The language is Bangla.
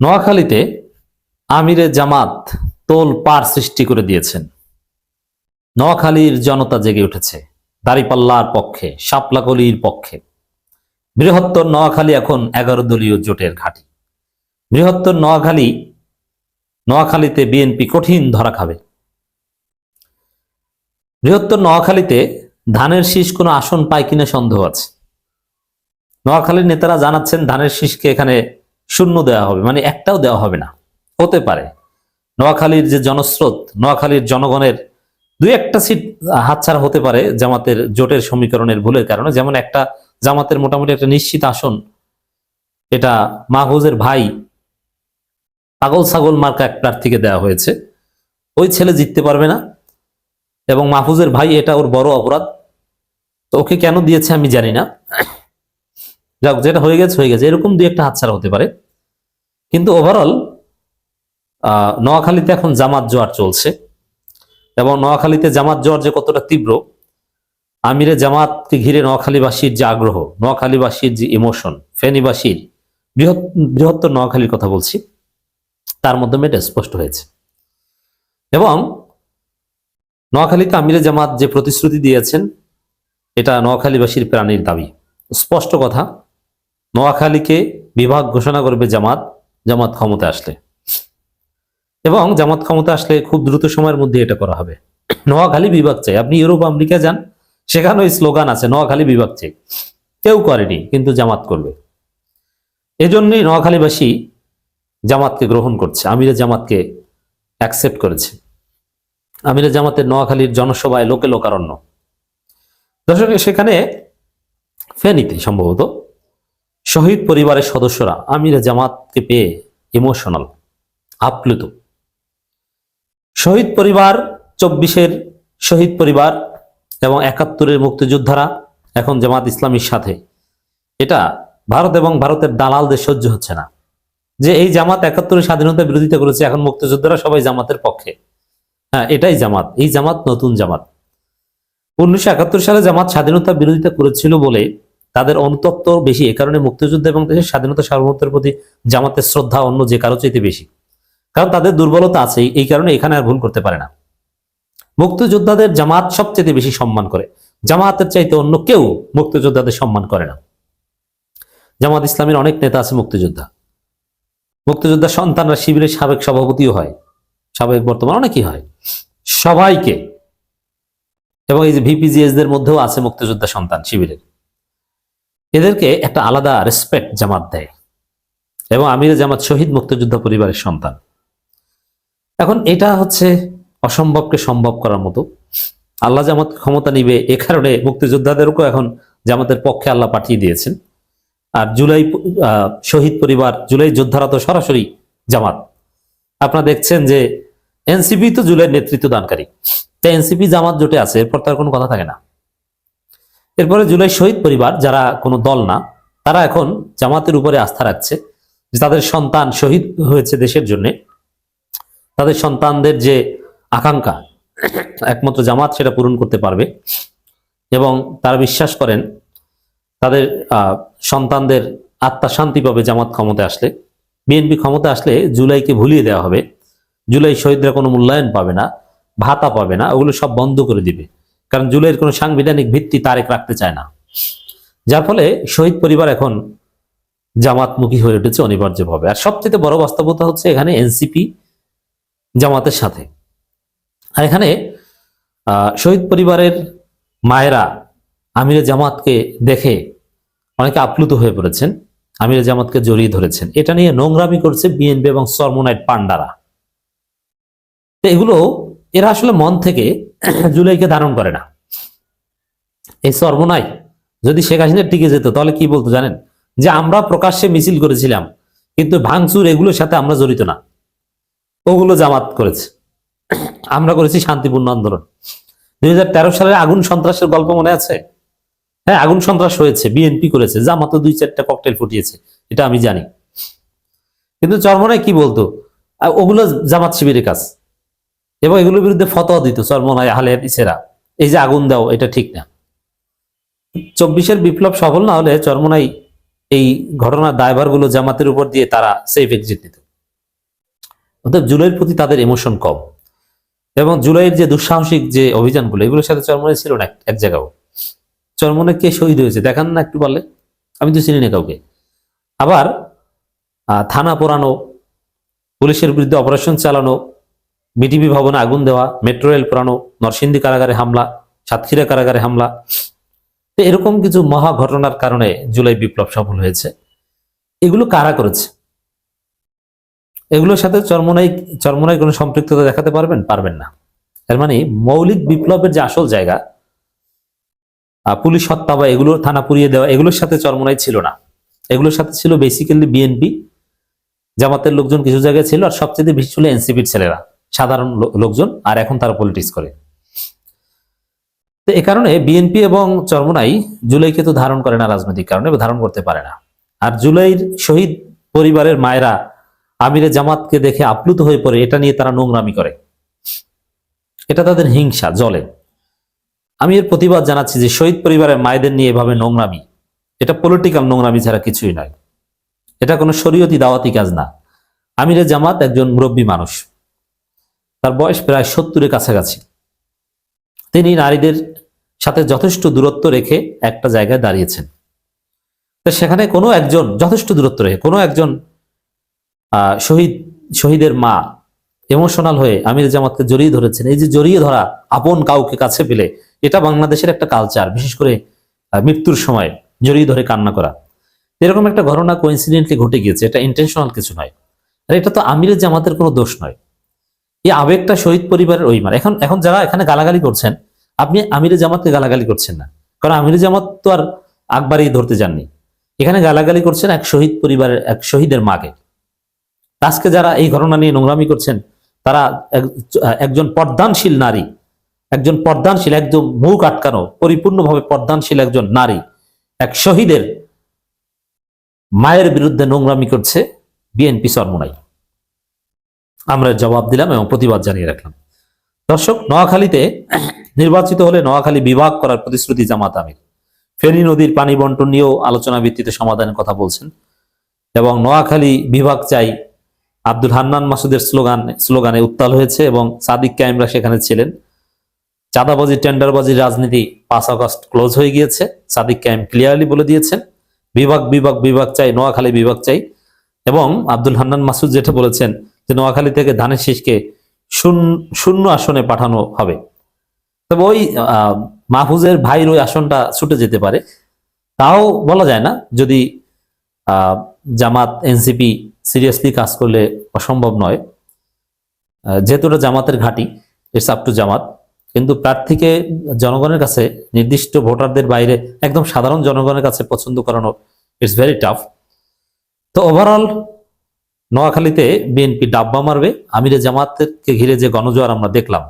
নোয়াখালীতে আমিরে জামাত তোল পার সৃষ্টি করে দিয়েছেন। নোয়াখালীর জনতা জেগে উঠেছে দাঁড়িপাল্লার পক্ষে, শাপলাকলির পক্ষে। বৃহত্তর নোয়াখালী এখন 11 দলীয় জোটের ঘাঁটি। বৃহত্তর নোয়াখালীতে বিএনপি কঠিন ধরা খাবে। বৃহত্তর নোয়াখালীতে ধানের শীষ কোনো আসন পায় কিনা সন্দেহ আছে। নোয়াখালীর নেতারা জানাচ্ছেন ধানের শীষকে এখানে শূন্য দেওয়া হবে, মানে একটাও দেওয়া হবে না। হতে পারে নোয়াখালীর যে জনস্রোত, নোয়াখালীর জনগণের দুই একটা সিট হাতছাড়া হতে পারে জামাতের জোটের সমীকরণের ভুলের কারণে। যেমন একটা জামাতের মোটামুটি একটা নিশ্চিত আসন, এটা মাহফুজের ভাই পাগল ছাগল মার্কা এক প্রার্থীকে দেওয়া হয়েছে। ওই ছেলে জিততে পারবে না এবং মাহফুজের ভাই এটা ওর বড় অপরাধ। তো ওকে কেন দিয়েছে আমি জানি না। যাক, যেটা হয়ে গেছে হয়ে গেছে। এরকম দুই একটা হাতছাড়া হতে পারে, কিন্তু ওভারঅল নোয়াখালীতে এখন জামাত জোয়ার চলছে এবং নোয়াখালীতে জামাত জোয়ার যে কতটা তীব্র, আমিরে জামাতকে ঘিরে নোয়াখালীবাসীর যে আগ্রহ, নোয়াখালীবাসীর যে ইমোশন, ফেনীবাসীর বৃহত্তর নোয়াখালীর কথা বলছি, তার মাধ্যমে এটা স্পষ্ট হয়েছে। এবং নোয়াখালীতে আমিরে জামাত যে প্রতিশ্রুতি দিয়েছেন, এটা নোয়াখালীবাসীর প্রাণীর দাবি। স্পষ্ট কথা, নোয়াখালীকে বিভাগ ঘোষণা করবে জামাত ক্ষমতা আসলে, এবং জামাত ক্ষমতা আসলে খুব দ্রুত সময়ের মধ্যে এটা করা হবে। নোয়াখালী বিভাগ চাই। আপনি ইউরোপ আমেরিকা যান, সেখানে ওই স্লোগান আছে নোয়াখালী বিভাগ চাই। কেউ করেনি, কিন্তু জামাত করবে। এজন্যই নোয়াখালীবাসী জামাতকে গ্রহণ করছে, আমিরে জামাতকে অ্যাকসেপ্ট করেছে। আমিরে জামাতের নোয়াখালীর জনসভায় লোকে লোকারণ্য। দর্শক, সেখানে ফেনীতে সম্ভবত শহীদ পরিবারের সদস্যরা আমিরে জামাতকে পেয়ে ইমোশনাল, আপ্লুত। শহীদ পরিবার, 24-এর শহীদ পরিবার এবং 71-এর মুক্তিযোদ্ধারা এখন জামাত ইসলামীর সাথে। এটা ভারত এবং ভারতের দালালদের সহ্য হচ্ছে না যে এই জামাত 71-এর স্বাধীনতা বিরোধিতা করেছে, এখন মুক্তিযোদ্ধারা সবাই জামাতের পক্ষে। হ্যাঁ, এটাই জামাত। এই জামাত নতুন জামাত। 1971 সালে জামাত স্বাধীনতা বিরোধিতা করেছিল বলে তাদের অনুতপ্ত বেশি। এ কারণে মুক্তিযুদ্ধ এবং দেশের স্বাধীনতা সার্বভৌমত্বের প্রতি জামাতের শ্রদ্ধা অন্য যে কারো চাইতে বেশি, কারণ তাদের দুর্বলতা আছে। এই কারণে এখানে আর ভুল করতে পারে না। মুক্তিযোদ্ধাদের জামাত সবচেয়ে বেশি সম্মান করে। জামাতের চাইতে অন্য কেউ মুক্তিযোদ্ধাদের সম্মান করে না। জামাত ইসলামের অনেক নেতা আছে মুক্তিযোদ্ধা সন্তানরা শিবিরের সাবেক সভাপতিও হয়, সাবেক বর্তমান অনেকেই হয়, সবাইকে। এবং এই যে ভিপিজিএসদের মধ্যেও আছে মুক্তিযোদ্ধা সন্তান শিবিরের। এদেরকে একটা আলাদা রেসপেক্ট জামাত দেয়। এবং আমিরে জামাত শহীদ মুক্তিযোদ্ধা পরিবারের সন্তান। এখন এটা হচ্ছে অসম্ভবকে সম্ভব করার মতো। আল্লাহ জামাত ক্ষমতা নিবে, এ কারণে মুক্তিযোদ্ধাদেরকেও এখন জামাতের পক্ষে আল্লাহ পাঠিয়ে দিয়েছেন। আর শহীদ পরিবার, জুলাই যোদ্ধারা তো সরাসরি জামাত। আপনারা দেখছেন যে এনসিপি তো জুলাইয়ের নেতৃত্ব দানকারী, তাই এনসিপি জামাত জোটে আছে, এরপর তার কোনো কথা থাকে না। এরপরে জুলাই শহীদ পরিবার, যারা কোনো দল না, তারা এখন জামাতের উপরে আস্থা রাখছে যে তাদের সন্তান শহীদ হয়েছে দেশের জন্য, তাদের সন্তানদের যে আকাঙ্ক্ষা একমাত্র জামাত সেটা পূরণ করতে পারবে। এবং তারা বিশ্বাস করেন তাদের সন্তানদের আত্মা শান্তি পাবে জামাত ক্ষমতা আসলে। বিএনপি ক্ষমতা আসলে জুলাইকে ভুলিয়ে দেওয়া হবে, জুলাই শহীদরা কোনো মূল্যায়ন পাবে না, ভাতা পাবে না, ওগুলো সব বন্ধ করে দিবে। কারণ জুলাইয়ের কোনো সাংবিধানিক ভিত্তি তারেক রাখতে চায় না, যার ফলে শহীদ পরিবার এখন জামাতমুখী হয়ে উঠেছে অনিবার্যভাবে। আর সবচেয়ে বড় বাস্তবতা হচ্ছে এখানে এনসিপি জামাতের সাথে। আর এখানে শহীদ পরিবারের মায়েরা আমিরে জামাতকে দেখে অনেকে আপ্লুত হয়ে পড়েছেন, আমিরে জামাতকে জড়িয়ে ধরেছেন। এটা নিয়ে নোংরামি করছে বিএনপি এবং সরমোনাইট পান্ডারা। এগুলো এরা আসলে মন থেকে জুলাইকে ধারণ করে না। এই সরমোনাই যদি শেখ হাসিনা টিকে যেত তাহলে কি বলতো জানেন? যে আমরা প্রকাশ্যে মিছিল করেছিলাম, কিন্তু ভাঙচুর এগুলোর সাথে আমরা জড়িত না, ওগুলো জামাত করেছে, আমরা করেছি শান্তিপূর্ণ আন্দোলন। 2013 সালের আগুন সন্ত্রাসের গল্প মনে আছে? হ্যাঁ, আগুন সন্ত্রাস হয়েছে, বিএনপি করেছে, জামাতও 2-4টা ককটেল ফুটিয়েছে, এটা আমি জানি। কিন্তু চরমোনাই কি বলতো? ওগুলো জামাত শিবিরের কাজ, এবং এগুলোর বিরুদ্ধে ফতোয়া দিত চরমোনাই, আহলে হাদিসেরা, এই যে আগুন দাও এটা ঠিক না। 24-এর বিপ্লব সফল না হলে চরমোনাই এই ঘটনার দায়ভারগুলো জামাতের উপর দিয়ে তারা সেফ এক্সিট নিত। অর্থাৎ জুলাইয়ের প্রতি তাদের ইমোশন কম। এবং জুলাইয়ের যে দুঃসাহসিক যে অভিযানগুলো, এগুলোর সাথে চরমোনাই ছিল না এক জায়গাও। চরমোনাই কে শহীদ হয়েছে দেখান না একটু পারলে, আমি তো চিনি না কাউকে। আবার থানা পোড়ানো, পুলিশের বিরুদ্ধে অপারেশন চালানো, বিটিভি ভবনে আগুন দেওয়া, মেট্রো রেল পোড়ানো, নরসিংদী কারাগারে হামলা, সাতক্ষীরা কারাগারে হামলা, তো এরকম কিছু মহা ঘটনার কারণে জুলাই বিপ্লব সফল হয়েছে। এগুলো কারা করেছে? এগুলোর সাথে চরমোনাই কোনো সম্পৃক্ততা দেখাতে পারবেন না। এর মানে মৌলিক বিপ্লবের যে আসল জায়গা, পুলিশ হত্যা বা এগুলোর থানা পুড়িয়ে দেওয়া, এগুলোর সাথে চরমোনাই ছিল না। এগুলোর সাথে ছিল বেসিক্যালি বিএনপি, জামাতের লোকজন কিছু জায়গায় ছিল, আর সবচেয়ে বেশি ছিল এনসিপির ছেলেরা, সাধারণ লোকজন, আর এখন তারা পলিটিক্স করে। তো এ কারণে বিএনপি এবং চরমোনাই জুলাইকে তো ধারণ করে না রাজনৈতিক কারণে, ধারণ করতে পারে না। আর জুলাইয়ের শহীদ পরিবারের মায়েরা আমিরে জামাতকে দেখে আপ্লুত হয়ে পড়ে, এটা নিয়ে তারা নোংরামি করে, এটা তাদের হিংসা জ্বলে। আমি এর প্রতিবাদ জানাচ্ছি যে শহীদ পরিবারের মায়েদের নিয়ে এভাবে নোংরামি, এটা পলিটিক্যাল নোংরামি ছাড়া কিছুই নয়। এটা কোনো শরীয়তি দাওয়াতি কাজ না। আমিরে জামাত একজন মুরব্বী মানুষ, তার বয়স প্রায় 70-এর কাছাকাছি। তিনি নারীদের সাথে যথেষ্ট দূরত্ব রেখে একটা জায়গায় দাঁড়িয়েছেন। তো সেখানে কোনো একজন যথেষ্ট দূরত্ব রেখে কোনো একজন শহীদের মা ইমোশনাল হয়ে আমির জামাতকে জড়িয়ে ধরেছেন। এই যে জড়িয়ে ধরা, আপন কাউকে কাছে পেলে, এটা বাংলাদেশের একটা কালচার, বিশেষ করে মৃত্যুর সময় জড়িয়ে ধরে কান্না করা। এরকম একটা ঘটনা কোইন্সিডেন্টলি ঘটে গিয়েছে, এটা ইন্টেনশনাল কিছু নয়। আর এটা তো আমির জামাতের কোনো দোষ নয়, এই আবেগটা শহীদ পরিবারের ওই মার। এখন যারা এখানে গালাগালি করছেন, আপনি আমির জামাতকে গালাগালি করছেন না, কারণ আমির জামাত তো আর আকবারই ধরতে যাননি। এখানে গালাগালি করছেন এক শহীদ পরিবারের, এক শহীদের মাকে। আজকে যারা এই ঘটনা নিয়ে নোংরামি করছেন, তারা একজন পর্দানশীল নারী, একজন পর্দানশীল, একদম মুখ আটকানো, পরিপূর্ণভাবে পর্দানশীল একজন নারী, এক শহীদের মায়ের বিরুদ্ধে নোংরামি করছে বিএনপি চরমোনাই। আমরা জবাব দিলাম এবং প্রতিবাদ জানিয়ে রাখলাম। দর্শক, নোয়াখালীতে নির্বাচিত হলে নোয়াখালী বিভাগ করার প্রতিশ্রুতি জামাত আমির। ফেনী নদীর পানি বন্টন নিয়েও আলোচনা ভিত্তিতে সমাধানের কথা বলছেন, এবং নোয়াখালী বিভাগ চাই আব্দুল হান্নান মাসুদের স্লোগানে উত্তাল হয়েছে, এবং সাদিক কায়েমরা সেখানে ছিলেন। চাঁদাবাজি, টেন্ডারবাজির রাজনীতি 5 আগস্ট ক্লোজ হয়ে গিয়েছে, সাদিক কায়েম ক্লিয়ারলি বলে দিয়েছেন বিভাগ চাই, নোয়াখালী বিভাগ চাই। এবং আব্দুল হান্নান মাসুদ যেটা বলেছেন যে নোয়াখালী থেকে ধানের শীষকে শূন্য আসনে পাঠানো হবে। তবে ওই মাহফুজের ভাইয়ের ওই আসনটা ছুটে যেতে পারে, তাও বলা যায় না। যদি জামাত এনসিপি সিরিয়াসলি কাজ করলে অসম্ভব নয়, যেহেতু এটা জামাতের ঘাঁটি, ইটস আপ টু জামাত। কিন্তু প্রার্থীকে জনগণের কাছে, নির্দিষ্ট ভোটারদের বাইরে একদম সাধারণ জনগণের কাছে পছন্দ করানো ইটস ভেরি টাফ। তো ওভারঅল নোয়াখালীতে বিএনপি ডাব্বা মারবে। আমিরে জামাতকে ঘিরে যে গণজোয়ার আমরা দেখলাম,